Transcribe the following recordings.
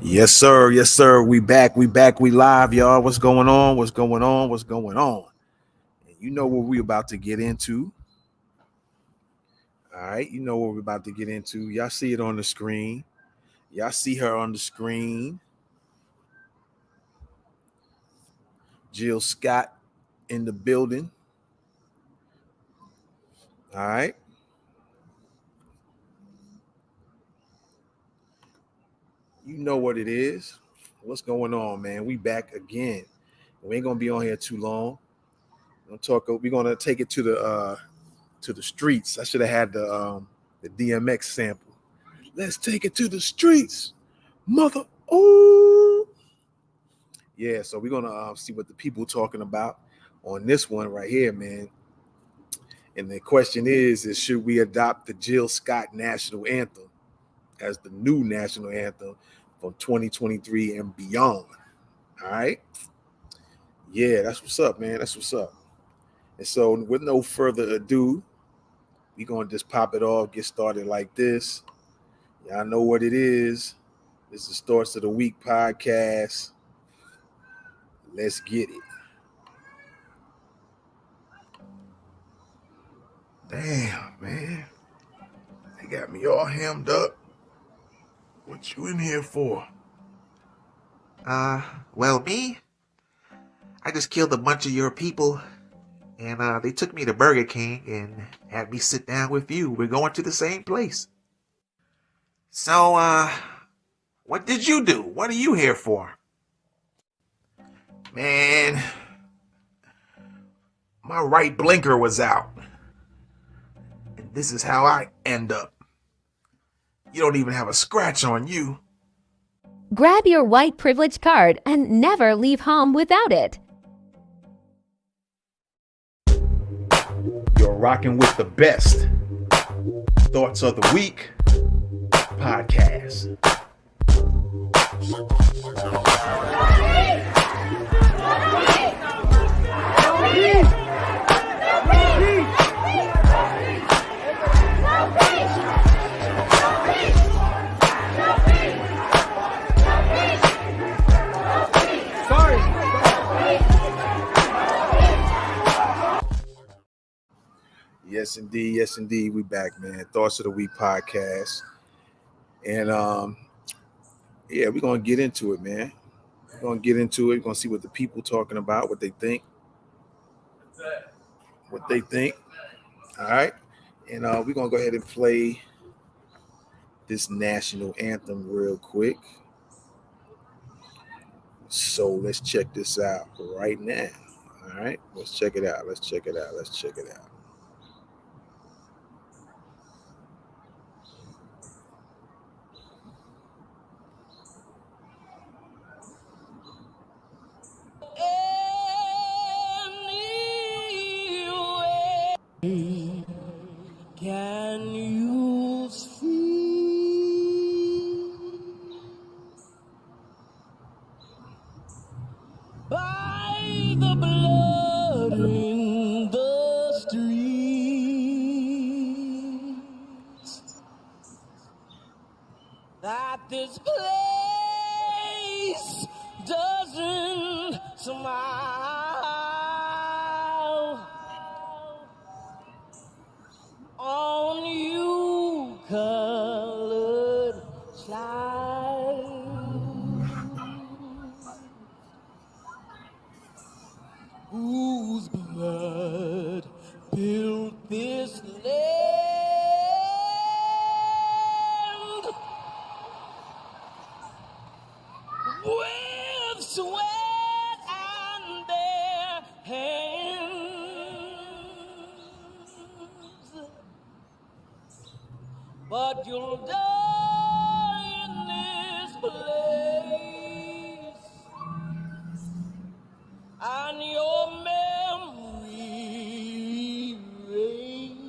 Yes, sir. Yes, sir. We back. We back. We live, y'all. What's going on? What's going on? What's going on? And you know what we about to get into. All right. You know what we're about to get into. Y'all see it on the screen. Y'all see her on the screen. Jill Scott in the building. All right. You know what it is. What's going on, man? We back again. We ain't gonna be on here too long. We're gonna take it to the streets. I should have had the DMX sample. Let's take it to the streets, mother. Oh, yeah. So we're gonna see what the people talking about on this one right here, man. And the question is should we adopt the Jill Scott national anthem as the new national anthem from 2023 and beyond? All right. Yeah, that's what's up, man. That's what's up. And so, with no further ado, we're gonna just pop it off, get started like this. Y'all know what it is. This is Starts of the Week podcast. Let's get it. Damn, man. They got me all hemmed up. What you in here for? Well, me? I just killed a bunch of your people, and they took me to Burger King and had me sit down with you. We're going to the same place. So, what did you do? What are you here for? Man, my right blinker was out. And this is how I end up. You don't even have a scratch on you. Grab your white privilege card and never leave home without it. You're rocking with the best. Thoughts of the Week podcast. Yes, indeed. Yes, indeed. We back, man. Thoughts of the Week podcast. And yeah, we're gonna get into it, man. We're gonna get into it. We're gonna see what the people talking about, what they think. What they think. All right. And we're gonna go ahead and play this national anthem real quick. So let's check this out right now. All right. Let's check it out. Let's check it out. Let's check it out. Can you see by the blood in the streets that this place doesn't smile on you, colored child, whose blood built this land with sweat and their hands. But you'll die in this place, and your memory reigns.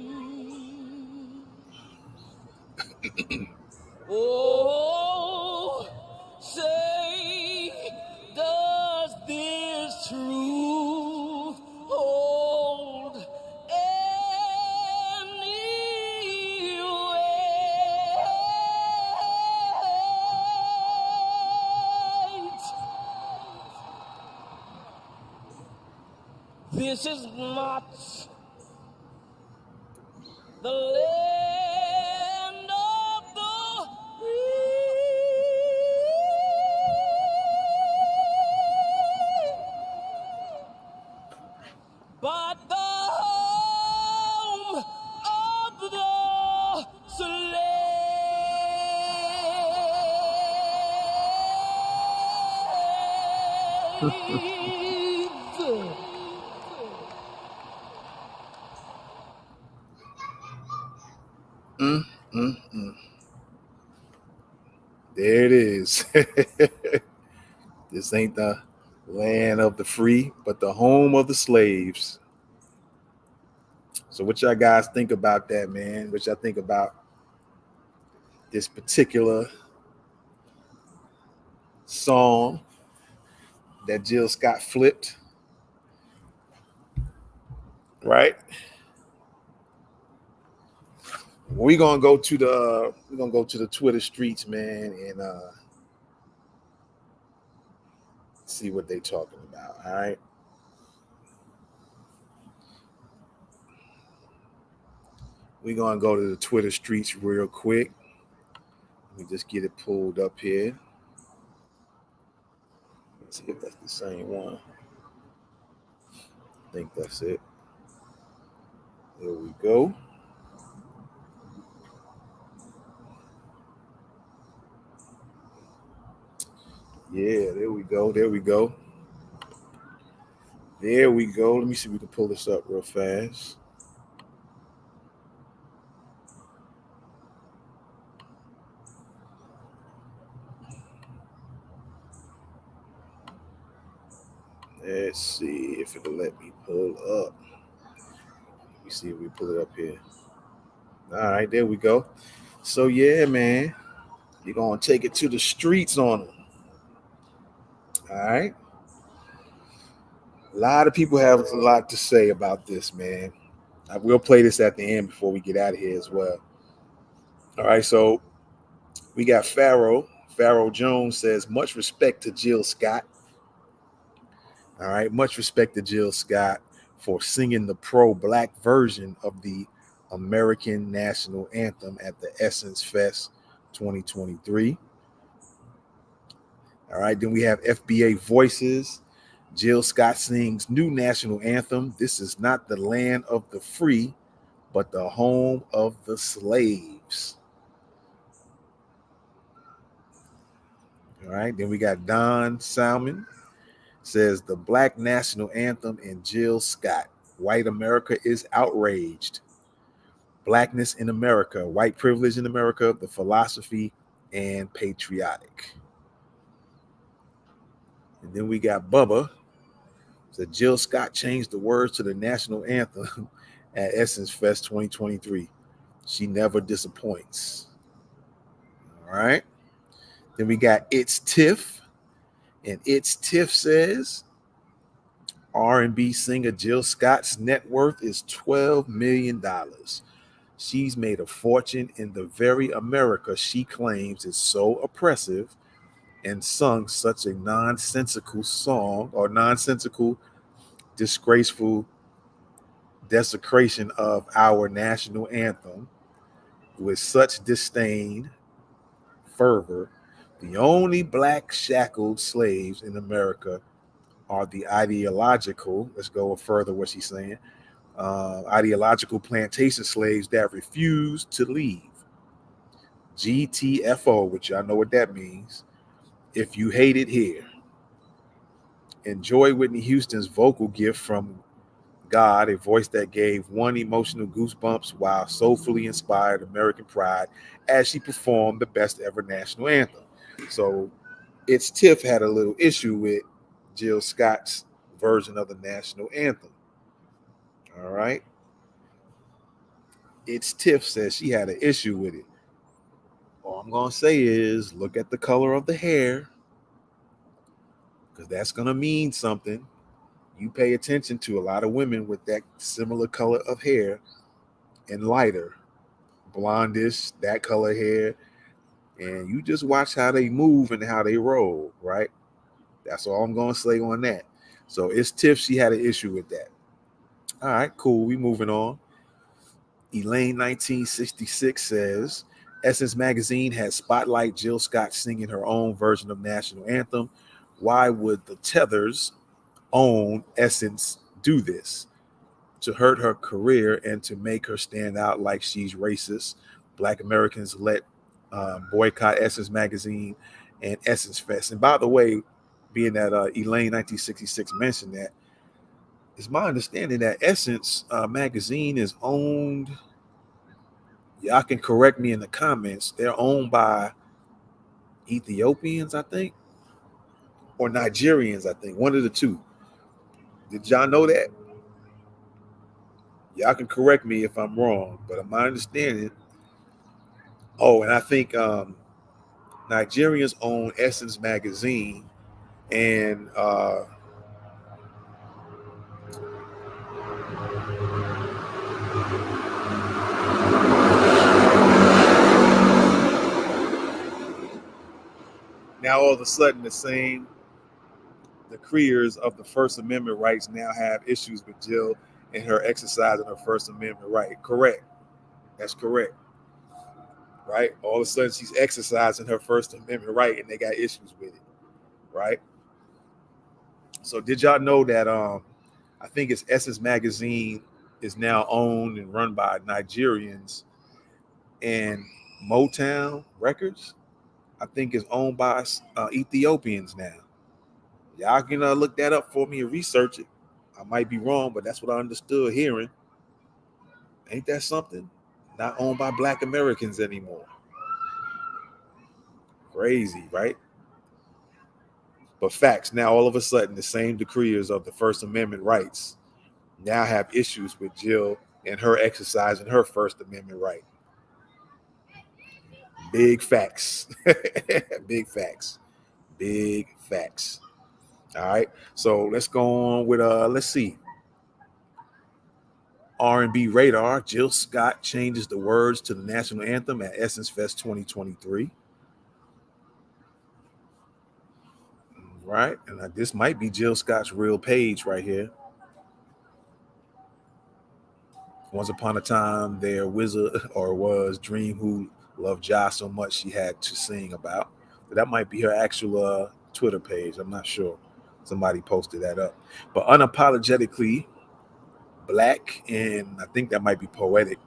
Oh, say, does this truth hold any weight? This is not the land of the free, but the home of the slave. Mm, mm, mm. There it is. This ain't the land of the free, but the home of the slaves. So what y'all guys think about that, man? What y'all think about this particular song that Jill Scott flipped? Right? We're gonna go to the Twitter streets, man, and see what they talking about. All right. We're gonna go to the Twitter streets real quick. Let me just get it pulled up here. Let's see if that's the same one. I think that's it. There we go. Yeah, there we go. There we go. There we go. Let me see if we can pull this up real fast. Let's see if it'll let me pull up. Let me see if we pull it up here. All right, there we go. So yeah, man, you're gonna take it to the streets on them. All right. A lot of people have a lot to say about this, man. I will play this at the end before we get out of here as well. All right, so we got Pharaoh. Pharaoh Jones says, much respect to Jill Scott. All right, much respect to Jill Scott for singing the pro-black version of the American National Anthem at the Essence Fest 2023. All right, then we have FBA Voices. Jill Scott sings new national anthem. This is not the land of the free, but the home of the slaves. All right, then we got Don Salmon says the Black National Anthem and Jill Scott. White America is outraged. Blackness in America, white privilege in America, the philosophy, and patriotic. And then we got Bubba. So Jill Scott changed the words to the national anthem at Essence Fest 2023. She never disappoints. All right. Then we got It's Tiff. And It's Tiff says R&B singer Jill Scott's net worth is $12 million. She's made a fortune in the very America she claims is so oppressive and sung such a nonsensical song or nonsensical, disgraceful desecration of our national anthem with such disdain, fervor. The only black shackled slaves in America are the ideological, let's go further what she's saying, ideological plantation slaves that refuse to leave. GTFO, which y'all know what that means. If you hate it here. Enjoy Whitney Houston's vocal gift from God, a voice that gave one emotional goosebumps while soulfully inspired American pride as she performed the best ever national anthem. So It's Tiff had a little issue with Jill Scott's version of the national anthem. All right. It's Tiff says she had an issue with it. All I'm going to say is look at the color of the hair, because that's going to mean something. You pay attention to a lot of women with that similar color of hair and lighter, blondish, that color hair, and you just watch how they move and how they roll, right? That's all I'm going to say on that. So It's Tiff, she had an issue with that. All right, cool. We moving on. Elaine 1966 says Essence magazine has spotlight Jill Scott singing her own version of national anthem. Why would the Tethers own Essence do this? To hurt her career and to make her stand out like she's racist. Black Americans let boycott Essence magazine and Essence Fest. And by the way, being that Elaine 1966 mentioned that, it's my understanding that Essence magazine is owned. Y'all can correct me in the comments. They're owned by Ethiopians, I think, or Nigerians, I think. One of the two. Did y'all know that? Y'all can correct me if I'm wrong, but my understanding. Oh, and I think Nigerians own Essence magazine, and now all of a sudden the creators of the First Amendment rights now have issues with Jill and her exercising her First Amendment right. Correct. That's correct. Right? All of a sudden she's exercising her First Amendment right and they got issues with it. Right? So did y'all know that I think it's Essence magazine is now owned and run by Nigerians, and Motown Records I think is owned by Ethiopians now. Y'all can look that up for me and research it. I might be wrong, but that's what I understood hearing. Ain't that something? Not owned by Black Americans anymore. Crazy, right? But facts, now all of a sudden, the same decreers of the First Amendment rights now have issues with Jill and her exercising her First Amendment right. Big facts. Big facts. Big facts. All right. So let's go on with let's see. R&B radar. Jill Scott changes the words to the national anthem at Essence Fest 2023. Right, and this might be Jill Scott's real page right here. Once upon a time, there was Dream who loved Ja so much she had to sing about. But that might be her actual Twitter page. I'm not sure. Somebody posted that up. But unapologetically black, and I think that might be poetic,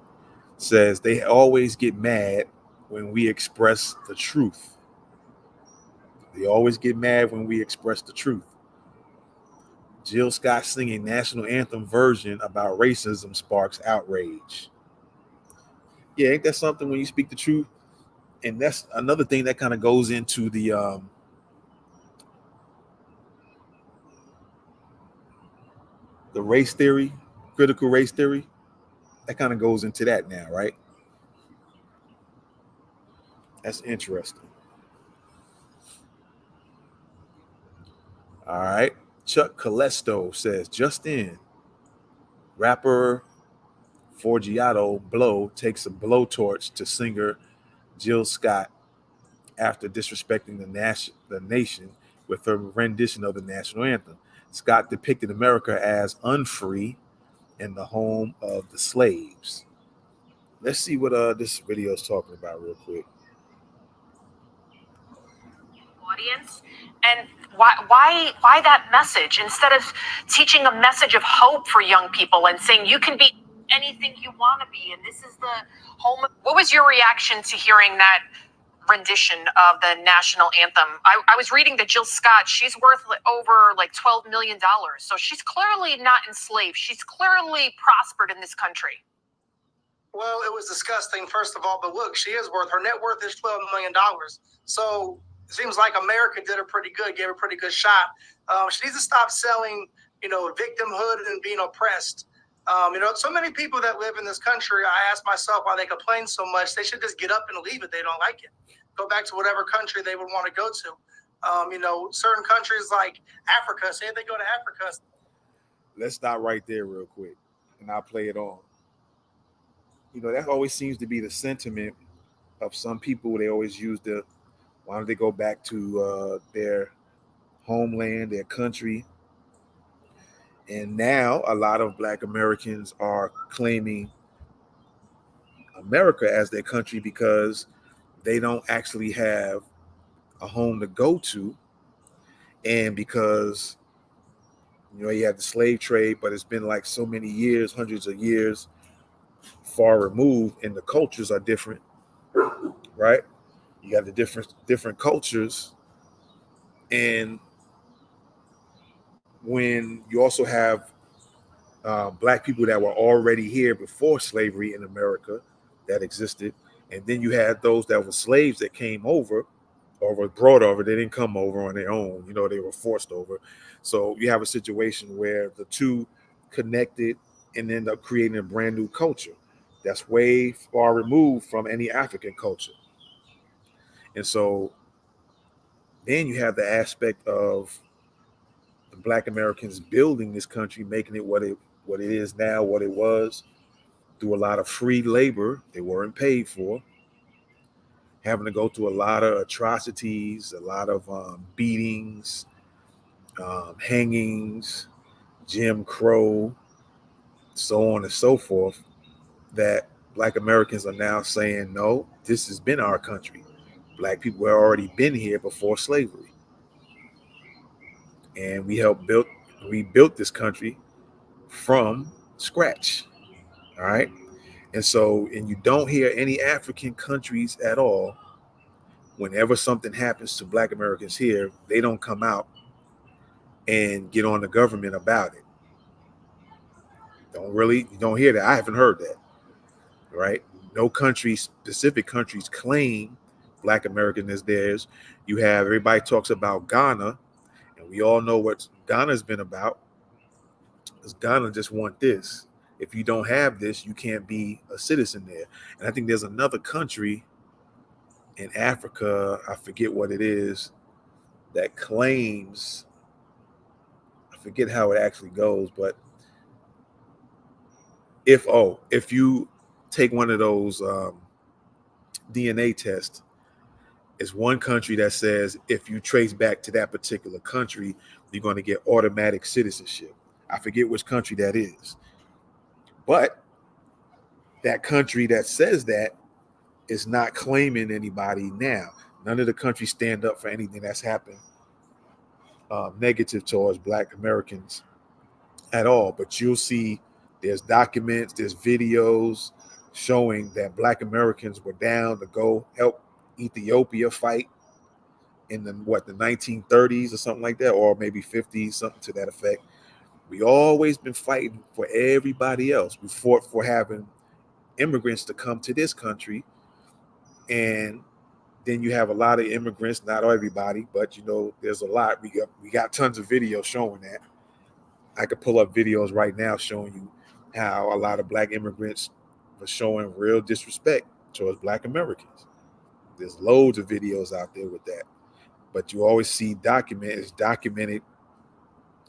says they always get mad when we express the truth. They always get mad when we express the truth. Jill Scott singing national anthem version about racism sparks outrage. Yeah, ain't that something when you speak the truth? And that's another thing that kind of goes into the race theory, critical race theory. That kind of goes into that now, right? That's interesting. All right. Chuck Calesto says, just in, rapper Forgiato Blow takes a blowtorch to singer Jill Scott after disrespecting the nation with her rendition of the national anthem. Scott depicted America as unfree and the home of the slaves. Let's see what this video is talking about real quick. Audience, and why that message instead of teaching a message of hope for young people and saying you can be anything you want to be, and this is the home. What was your reaction to hearing that rendition of the national anthem? I was reading that Jill Scott, she's worth over like $12 million, so she's clearly not enslaved. She's clearly prospered in this country. Well, it was disgusting, first of all, but look, she is worth, her net worth is $12 million. So it seems like America did her pretty good, gave her a pretty good shot. She needs to stop selling, victimhood and being oppressed. So many people that live in this country, I ask myself why they complain so much. They should just get up and leave it. They don't like it. Go back to whatever country they would want to go to. Certain countries like Africa, say if they go to Africa. Let's stop right there real quick, and I'll play it on. That always seems to be the sentiment of some people. They always use why don't they go back to their homeland, their country, And now a lot of Black Americans are claiming America as their country because they don't actually have a home to go to, and because you have the slave trade, but it's been like so many years, hundreds of years far removed, and the cultures are different, right? You got the different cultures, and when you also have Black people that were already here before slavery in America that existed, and then you had those that were slaves that came over or were brought over. They didn't come over on their own, they were forced over. So you have a situation where the two connected and end up creating a brand new culture that's way far removed from any African culture. And so then you have the aspect of the Black Americans building this country, making it what it is now, what it was, through a lot of free labor they weren't paid for, having to go through a lot of atrocities, a lot of beatings, hangings, Jim Crow, so on and so forth, that Black Americans are now saying, no, this has been our country. Black people had already been here before slavery. And we built this country from scratch. All right. And you don't hear any African countries at all. Whenever something happens to Black Americans here, they don't come out and get on the government about it. You don't hear that. I haven't heard that. Right? No specific countries claim Black American as theirs. You have, everybody talks about Ghana, and we all know what Ghana's been about. Because Ghana just want this. If you don't have this, you can't be a citizen there. And I think there's another country in Africa, I forget what it is, that claims, I forget how it actually goes, but if you take one of those DNA tests, it's one country that says if you trace back to that particular country, you're going to get automatic citizenship. I forget which country that is. But that country that says that is not claiming anybody now. None of the countries stand up for anything that's happened negative towards Black Americans at all. But you'll see there's documents, there's videos showing that Black Americans were down to go help Ethiopia fight in the 1930s or something like that, or maybe 50s, something to that effect. We always been fighting for everybody else. We fought for having immigrants to come to this country, and then you have a lot of immigrants, not everybody, but there's a lot. We got tons of videos showing that. I could pull up videos right now showing you how a lot of Black immigrants were showing real disrespect towards Black Americans. There's loads of videos out there with that. But you always see it's documented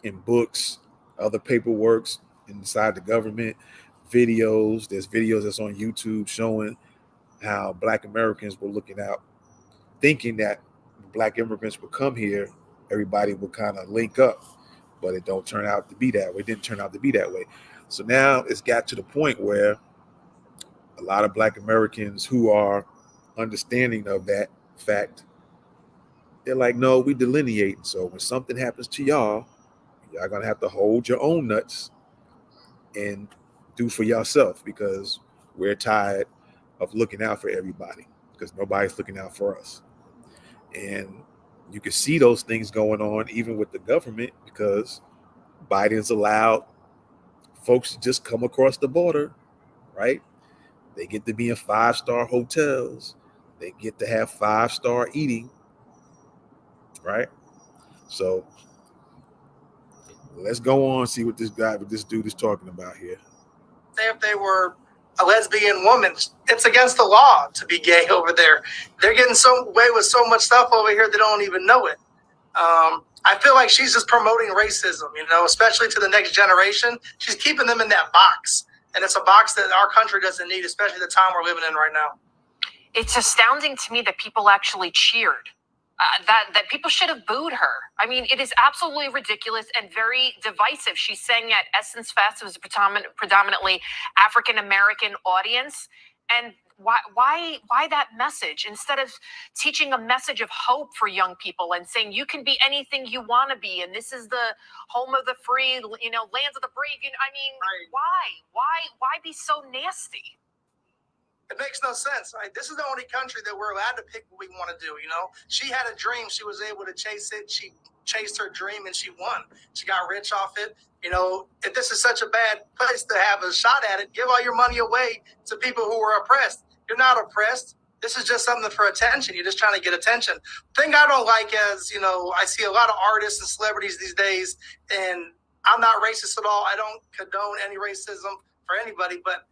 in books, other paperworks inside the government, videos. There's videos that's on YouTube showing how Black Americans were looking out, thinking that Black immigrants would come here, everybody would kind of link up, but it don't turn out to be that way. It didn't turn out to be that way. So now it's got to the point where a lot of Black Americans who are understanding of that fact, they're like, no, we delineate. So when something happens to y'all gonna have to hold your own nuts and do for yourself, because we're tired of looking out for everybody, because nobody's looking out for us. And you can see those things going on even with the government, because Biden's allowed folks to just come across the border, right? They get to be in 5-star hotels. They get to have 5-star eating, right? So let's go on and see what this dude is talking about here. If they were a lesbian woman, it's against the law to be gay over there. They're getting away with so much stuff over here they don't even know it. I feel like she's just promoting racism, especially to the next generation. She's keeping them in that box. And it's a box that our country doesn't need, especially the time we're living in right now. It's astounding to me that people actually cheered that people should have booed her. I mean, it is absolutely ridiculous and very divisive. She sang at Essence Fest. It was a predominantly African American audience, and why that message instead of teaching a message of hope for young people and saying you can be anything you want to be, and this is the home of the free, lands of the brave. I mean, why be so nasty? It makes no sense. Right? This is the only country that we're allowed to pick what we want to do. She had a dream. She was able to chase it. She chased her dream and she won. She got rich off it. If this is such a bad place to have a shot at it, give all your money away to people who are oppressed. You're not oppressed. This is just something for attention. You're just trying to get attention. The thing I don't like is, I see a lot of artists and celebrities these days, and I'm not racist at all. I don't condone any racism for anybody, but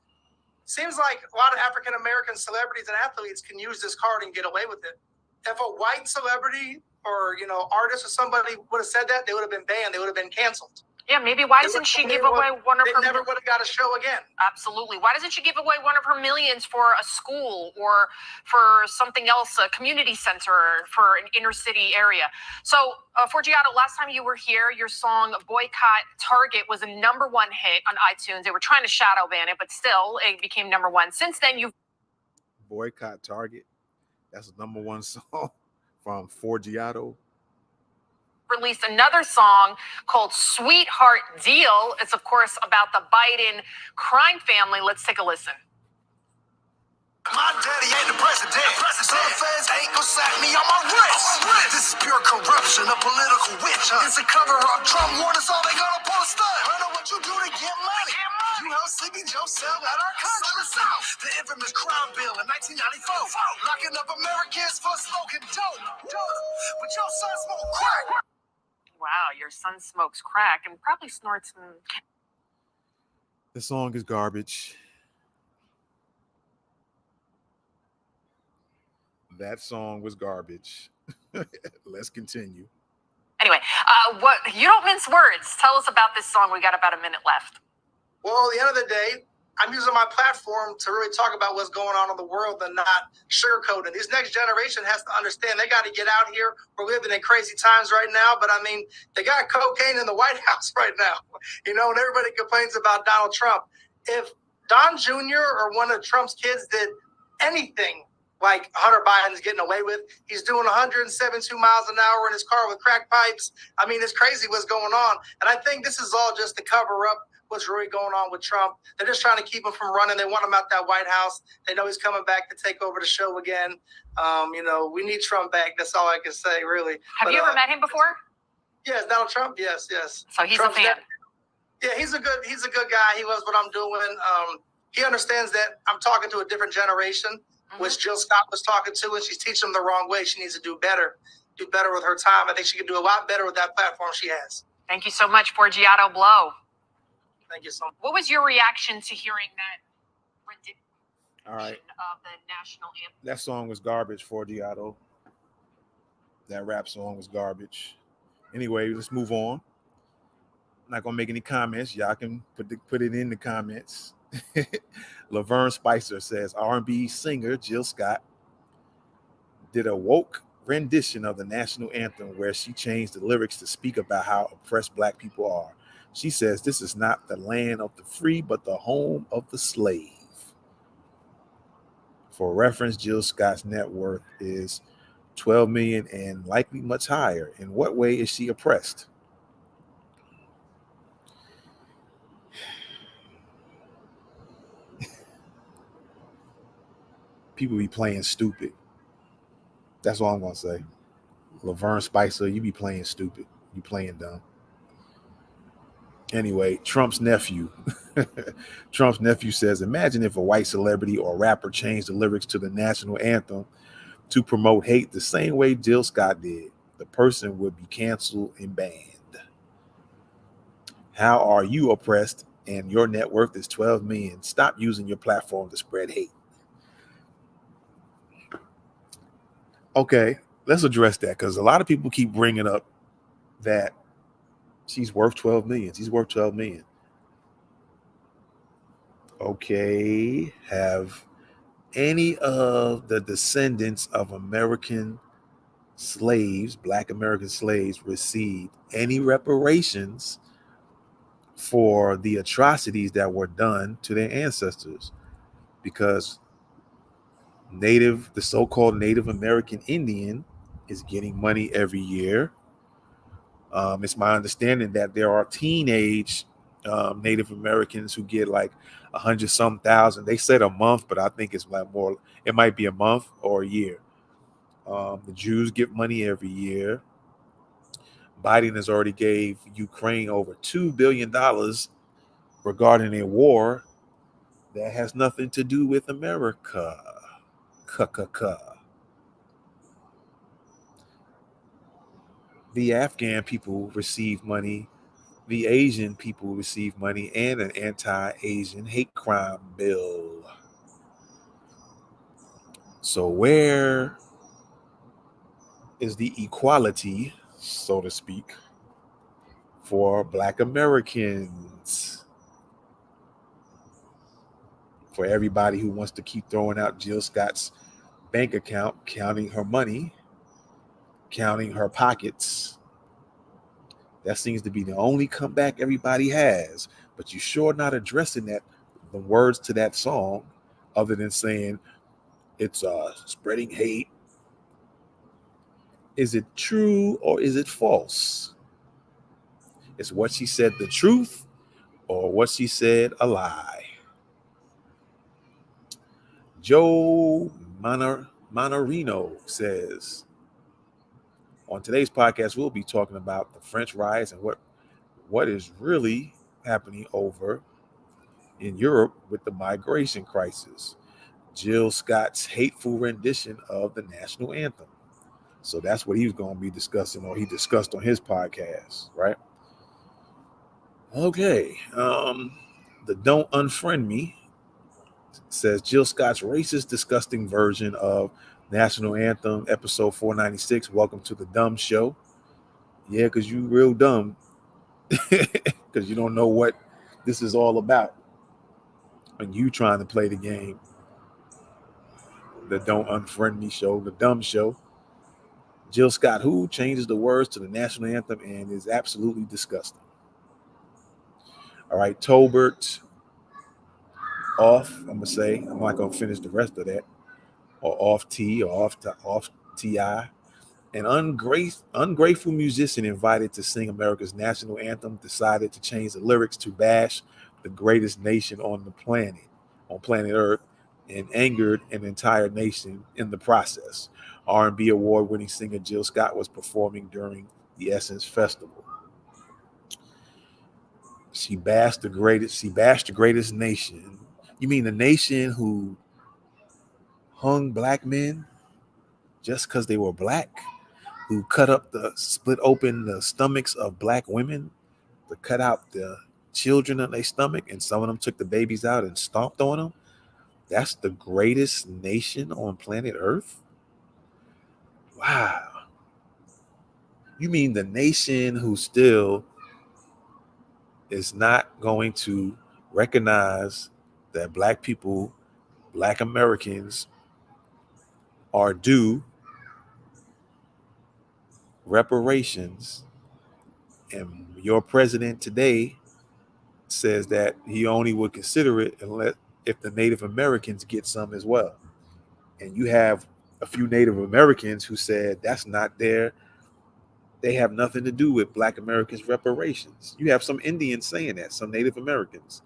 seems like a lot of African-American celebrities and athletes can use this card and get away with it. If a white celebrity or, artist or somebody would have said that, they would have been banned. They would have been canceled. Yeah, maybe why doesn't she give away one of her... They never would have got a show again. Absolutely. Why doesn't she give away one of her millions for a school or for something else, a community center for an inner city area? So, Forgiato, last time you were here, your song Boycott Target was a #1 hit on iTunes. They were trying to shadow ban it, but still, it became #1. Since then, you've... Boycott Target. That's a #1 song from Forgiato. Released another song called Sweetheart Deal. It's, of course, about the Biden crime family. Let's take a listen. My daddy ain't the president. So the feds ain't gonna sack me on my wrist. This is pure corruption, a political witch hunt. It's a cover-up. Trump warned us all they gonna pull a stunt. I know what you do to get money. You helped Sleepy Joe sell out our country. The infamous crime bill in 1994. Locking up Americans for smoking dope. But your son smoked crack. Wow, your son smokes crack and probably snorts some... The song is garbage. That song was garbage. Let's continue. Anyway, what you don't mince words. Tell us about this song. We got about a minute left. Well, at the end of the day, I'm using my platform to really talk about what's going on in the world and not sugarcoat it. This next generation has to understand they got to get out here. We're living in crazy times right now, but I mean, they got cocaine in the White House right now, and everybody complains about Donald Trump. If Don Jr. or one of Trump's kids did anything like Hunter Biden's getting away with, he's doing 172 miles an hour in his car with crack pipes. I mean, it's crazy what's going on. And I think this is all just to cover up what's really going on with Trump. They're just trying to keep him from running. They want him out that White House. They know he's coming back to take over the show again. We need Trump back. That's all I can say, really. Have you ever met him before? Yes, Donald Trump. Yes. So he's Trump's a fan. Yeah, he's a good guy. He loves what I'm doing. He understands that I'm talking to a different generation, which Jill Scott was talking to, and she's teaching them the wrong way. She needs to do better with her time. I think she could do a lot better with that platform she has. Thank you so much, Forgiato Blow. Thank you so much. What was your reaction to hearing that rendition of the national anthem? That song was garbage, Forgiato. That rap song was garbage. Anyway, let's move on. I'm not gonna make any comments. Y'all can put it in the comments. Laverne Spicer says R&B singer Jill Scott did a woke rendition of the national anthem where she changed the lyrics to speak about how oppressed Black people are. She says this is not the land of the free, but the home of the slave. For reference, Jill Scott's net worth is $12 million and likely much higher. In what way is she oppressed? People be playing stupid. That's all I'm gonna say. Laverne Spicer, you be playing stupid. You playing dumb. Anyway, Trump's nephew says, imagine if a white celebrity or rapper changed the lyrics to the national anthem to promote hate the same way Jill Scott did. The person would be canceled and banned. How are you oppressed and your net worth is $12 million? Stop using your platform to spread hate. Okay, let's address that because a lot of people keep bringing up that she's worth 12 million. She's worth 12 million. Okay, have any of the descendants of American slaves, Black American slaves, received any reparations for the atrocities that were done to their ancestors, because the so-called Native American Indian is getting money every year. It's my understanding that there are teenage Native Americans who get like 100-some thousand. They said a month, but I think it's like more. It might be a month or a year. The Jews get money every year. Biden has already gave Ukraine over $2 billion regarding a war that has nothing to do with America. The Afghan people receive money. The Asian people receive money and an anti-Asian hate crime bill. So where is the equality, so to speak, for Black Americans? For everybody who wants to keep throwing out Jill Scott's bank account, counting her money, counting her pockets. That seems to be the only comeback everybody has. But you're sure not addressing the words to that song, other than saying it's spreading hate. Is it true or is it false? Is what she said the truth or what she said a lie? Joe Monorino says, on today's podcast, we'll be talking about the French riots and what is really happening over in Europe with the migration crisis. Jill Scott's hateful rendition of the national anthem. So that's what he was going to be discussing, or he discussed on his podcast, right? Okay. The Don't Unfriend Me says Jill Scott's racist, disgusting version of National Anthem, episode 496. Welcome to the Dumb Show. Yeah, because you real dumb. Because you don't know what this is all about. And you trying to play the game. The Don't Unfriend Me show, the Dumb Show. Jill Scott, who changes the words to the national anthem and is absolutely disgusting. All right, Tolbert off. I'm gonna say I'm not gonna finish the rest of that. Or off T or off Ti. An ungrateful musician invited to sing America's national anthem decided to change the lyrics to bash the greatest nation on planet Earth, and angered an entire nation in the process. R&B award-winning singer Jill Scott was performing during the Essence Festival. She bashed the greatest nation. You mean the nation who hung black men just because they were black? Who split open the stomachs of black women to cut out the children in their stomach, and some of them took the babies out and stomped on them? That's the greatest nation on planet Earth? Wow. You mean the nation who still is not going to recognize that black people, black Americans, are due reparations, and your president today says that he only would consider it if the Native Americans get some as well. And you have a few Native Americans who said that's not they have nothing to do with black Americans' reparations. You have some Indians saying that, some Native Americans,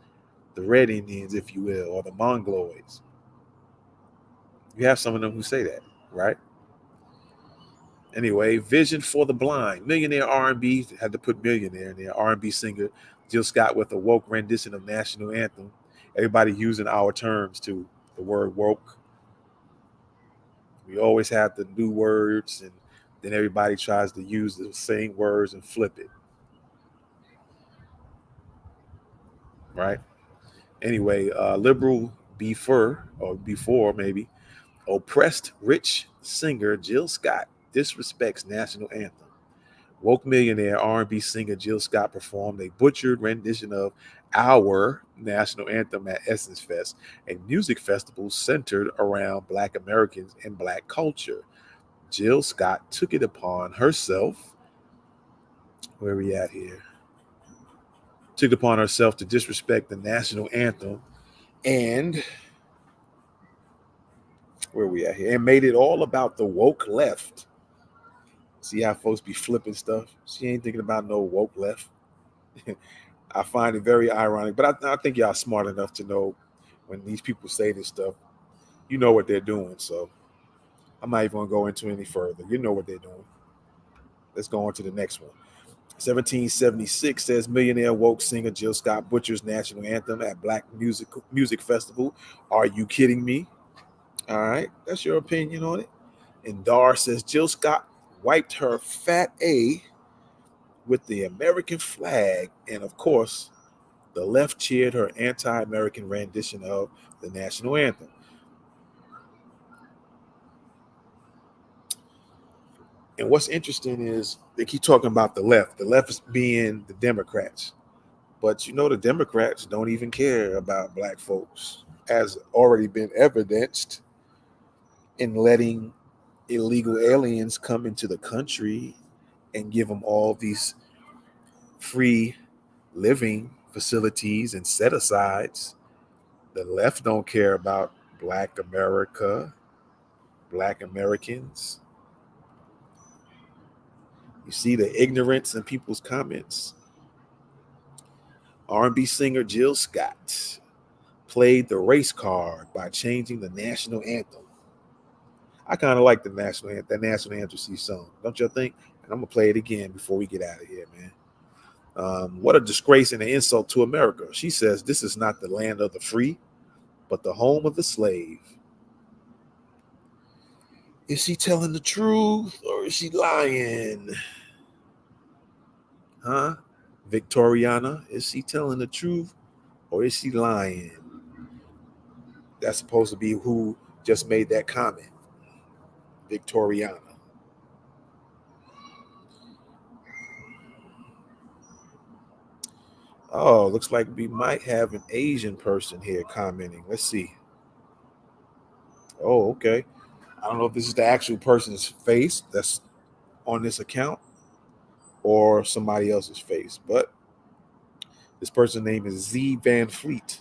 the Red Indians, if you will, or the Mongoloids. You have some of them who say that, right? Anyway, Vision for the Blind. Millionaire R&B, had to put millionaire in there. R&B singer Jill Scott with a woke rendition of national anthem. Everybody using our terms too. The word woke. We always have the new words, and then everybody tries to use the same words and flip it. Right? Anyway, liberal before maybe, oppressed rich singer Jill Scott disrespects national anthem. Woke millionaire R&B singer Jill Scott performed a butchered rendition of our national anthem at Essence Fest, a music festival centered around Black Americans and Black culture. Jill Scott took it upon herself. Where are we at here? Took it upon herself to disrespect the national anthem and where are we at here? And made it all about the woke left. See how folks be flipping stuff? She ain't thinking about no woke left. I find it very ironic, but I think y'all smart enough to know when these people say this stuff, you know what they're doing. So I'm not even going to go into any further. You know what they're doing. Let's go on to the next one. 1776 says millionaire woke singer Jill Scott butchers national anthem at Black Music Festival. Are you kidding me? All right, that's your opinion on it. And Dar says Jill Scott wiped her fat A with the American flag, and of course, the left cheered her anti-American rendition of the national anthem. And what's interesting is they keep talking about the left. The left is being the Democrats. But you know, the Democrats don't even care about black folks, as already been evidenced in letting illegal aliens come into the country and give them all these free living facilities and set asides. The left don't care about black America, black Americans. You see the ignorance in people's comments. R&B singer Jill Scott played the race card by changing the national anthem. I kind of like that national anthem song, don't you think? And I'm gonna play it again before we get out of here, man. What a disgrace and an insult to America. She says this is not the land of the free, but the home of the slave. Is she telling the truth or is she lying? Huh? Victoriana, is she telling the truth or is she lying? That's supposed to be who just made that comment. Victoriana. Oh, looks like we might have an Asian person here commenting. Let's see. Oh, okay. I don't know if this is the actual person's face that's on this account or somebody else's face, but this person's name is Z Van Fleet.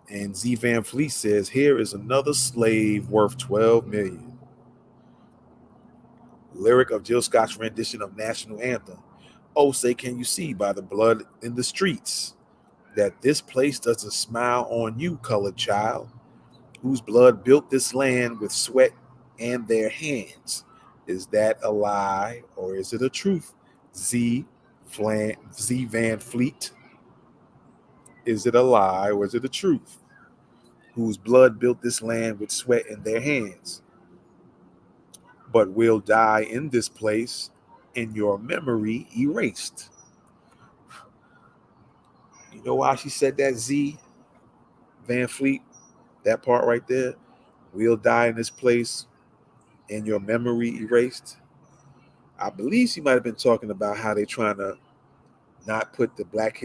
And Z Van Fleet says, here is another slave worth 12 million. Lyric of Jill Scott's rendition of national anthem. Oh, say can you see by the blood in the streets that this place doesn't smile on you, colored child, whose blood built this land with sweat and their hands. Is that a lie or is it a truth? Z Van Fleet. Is it a lie or is it a truth? Whose blood built this land with sweat in their hands, but will die in this place, in your memory erased. You know why she said that, Z Van Fleet? That part right there. We'll die in this place, in your memory erased. I believe she might have been talking about how they're trying to not put the Black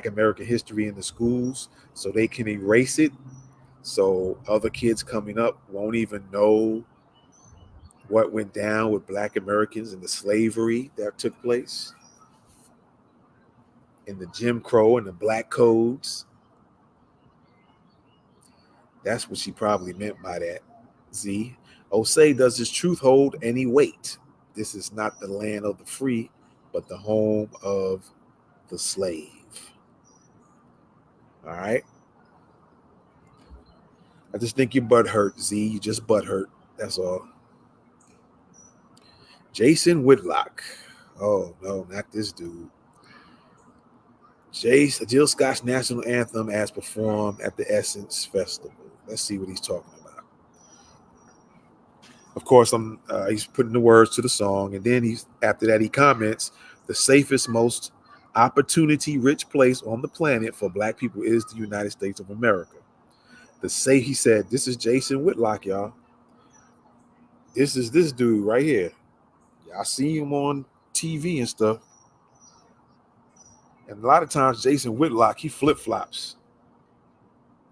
American history in the schools so they can erase it. So other kids coming up won't even know what went down with Black Americans and the slavery that took place, and the Jim Crow and the Black codes. That's what she probably meant by that, Z. Osei, does this truth hold any weight? This is not the land of the free, but the home of the slave. All right. I just think your butt hurt, Z. You just butt hurt. That's all. Jason Whitlock. Oh, no, not this dude. Jill Scott's national anthem as performed at the Essence Festival. Let's see what he's talking about. Of course, he's putting the words to the song, and then after that he comments, the safest, most opportunity-rich place on the planet for Black people is the United States of America. He said, this is Jason Whitlock, y'all. This is this dude right here. Y'all see him on TV and stuff. And a lot of times, Jason Whitlock, he flip-flops.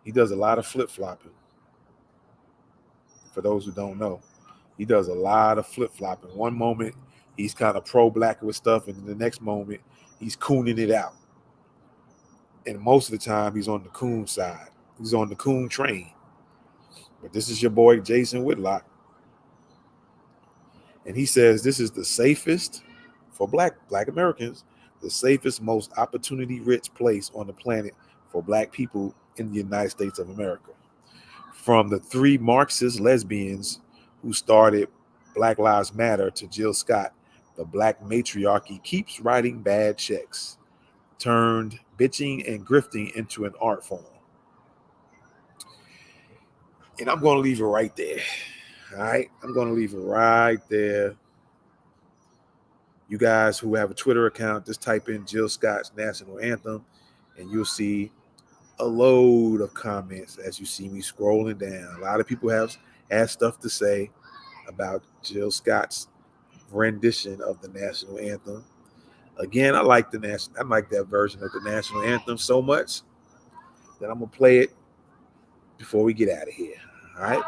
He does a lot of flip-flopping. For those who don't know, he does a lot of flip flopping. One moment he's kind of pro black with stuff, and the next moment he's cooning it out. And most of the time he's on the coon side. He's on the coon train. But this is your boy Jason Whitlock, and he says this is the safest for black Americans, the safest, most opportunity-rich place on the planet for black people in the United States of America. From the three Marxist lesbians who started Black Lives Matter to Jill Scott, the black matriarchy keeps writing bad checks, turned bitching and grifting into an art form. And I'm going to leave it right there. All right, I'm going to leave it right there. You guys who have a Twitter account, just type in Jill Scott's National Anthem, and you'll see a load of comments as you see me scrolling down. A lot of people have stuff to say about Jill Scott's rendition of the National Anthem. Again, I like that version of the National Anthem so much that I'm gonna play it before we get out of here. All right.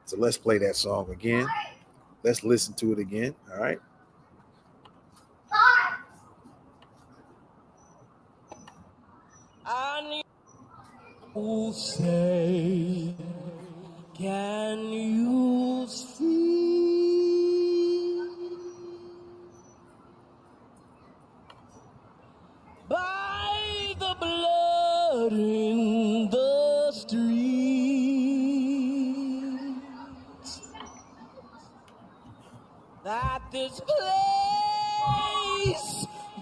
So let's play that song again. Let's listen to it again. All right. I need to say, can you see by the blood in the streets that this place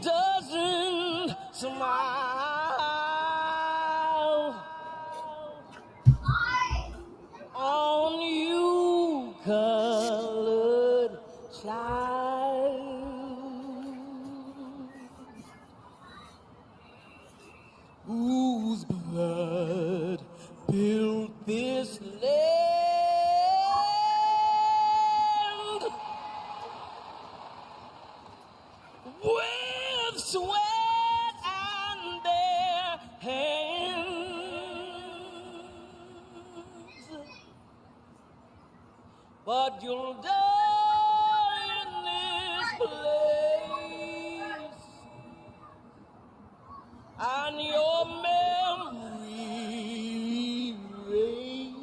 doesn't smile on you, colored child, whose blood built this land with sweat and their hands. But you'll die in this place, and your memory erased.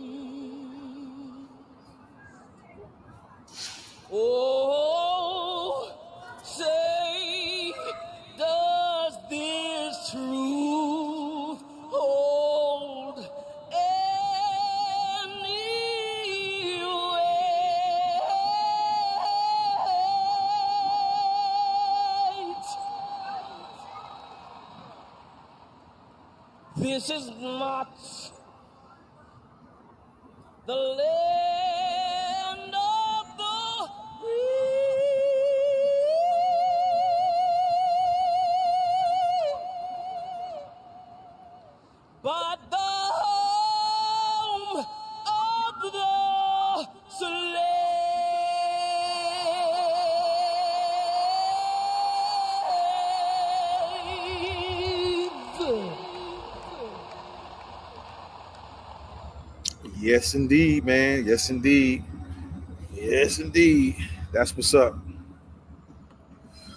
Oh, say, does this truth hold any weight? This is not the land of the free, but the home of the slave. Yes, indeed, man. Yes, indeed. Yes, indeed. That's what's up.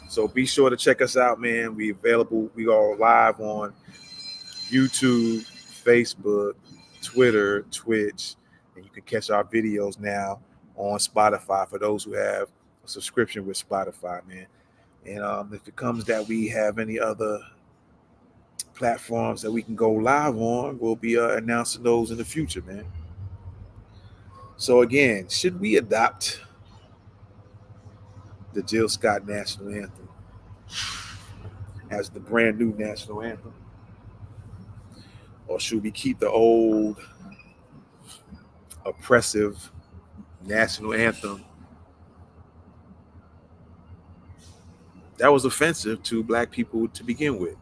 So be sure to check us out, man. We available. We are live on YouTube, Facebook, Twitter, Twitch, and you can catch our videos now on Spotify for those who have a subscription with Spotify, man. And if it comes that we have any other platforms that we can go live on, we'll be announcing those in the future, man. So again, should we adopt the Jill Scott National Anthem as the brand new national anthem? Or should we keep the old oppressive national anthem that was offensive to black people to begin with?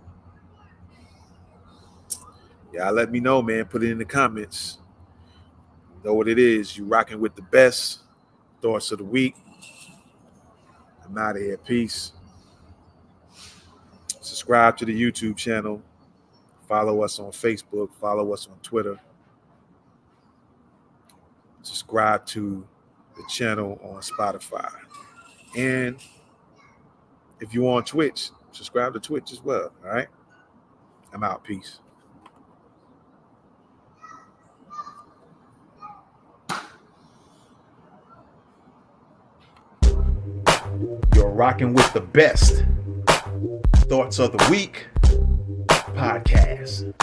Y'all let me know, man. Put it in the comments. You know what it is. You rocking with the best thoughts of the week. I'm out of here. Peace. Subscribe to the YouTube channel. Follow us on Facebook. Follow us on Twitter. subscribe to the channel on Spotify. And if you're on Twitch, subscribe to Twitch as well. All right. I'm out. Peace. You're rocking with the best Thoughts of the Week podcast.